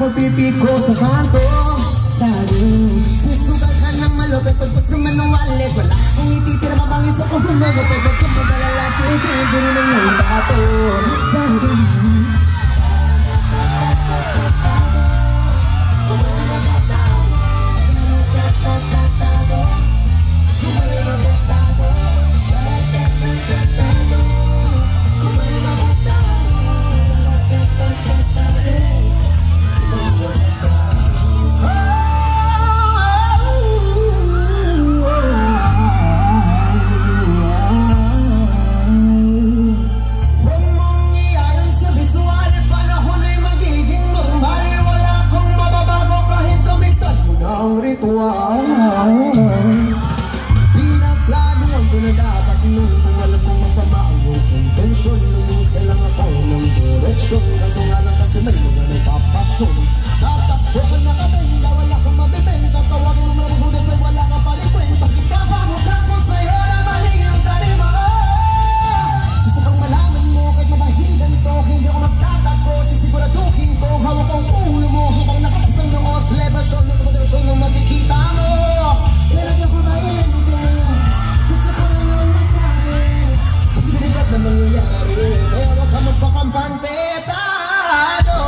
magpipiko sa kanto. Tayo, susugal ka ng malupit, pagpas naman ng wallet. Wala akong ititira, mabangis ako humagapit. Huwag ka magalala, chin-chin, duri ng iyong bato. Tayo, pinaplano ko na dapat nung kung alam kong masama ang intensyon. Lumisa lang ako ng direksyon, kaso nga lang kasi may mga nagpapasyon. Tatakbo ka na kabenda, wala kang mabibenta. Tawagin mo na mabudas ay wala ka pa rin kwenta. Kapamukha ko sa'yo na mali ang tanima. Gusto kang malaman mo kahit mabahigan to, hindi ako magtatago, sisiguraduhin ko. Hawak ang ulo mo habang nakapasang ng oslebasyon ng komoderasyon ng makikita mo. Talaga ko ba yun? Gusto ko lang naman masabi sinigat na mangyayari, kaya wag ka magpakampante. Tado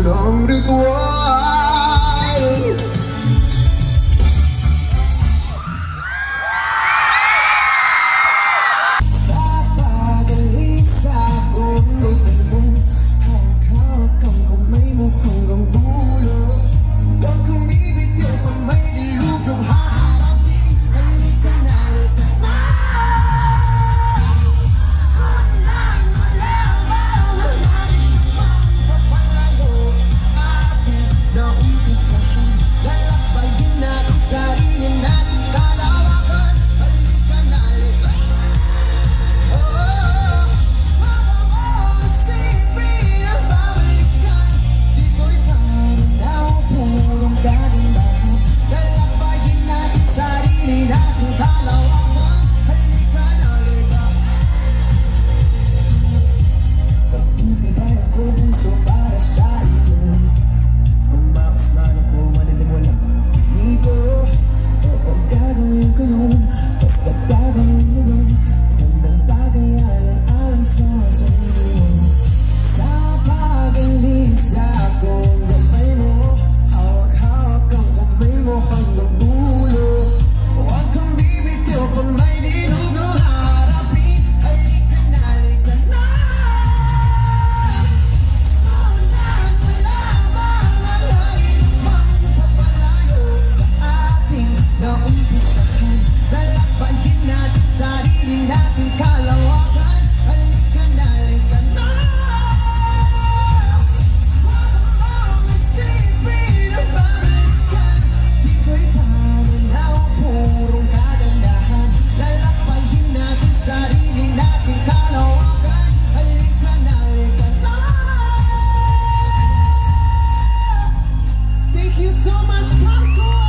ng ritual. Sa pag-alisa kong lugan mo, hawak-hawak kang kamay mo hanggang dulo. Huwag kang bibitiw pag may dilugong haharapin. Halika na, halika na. Thank you so much, Council.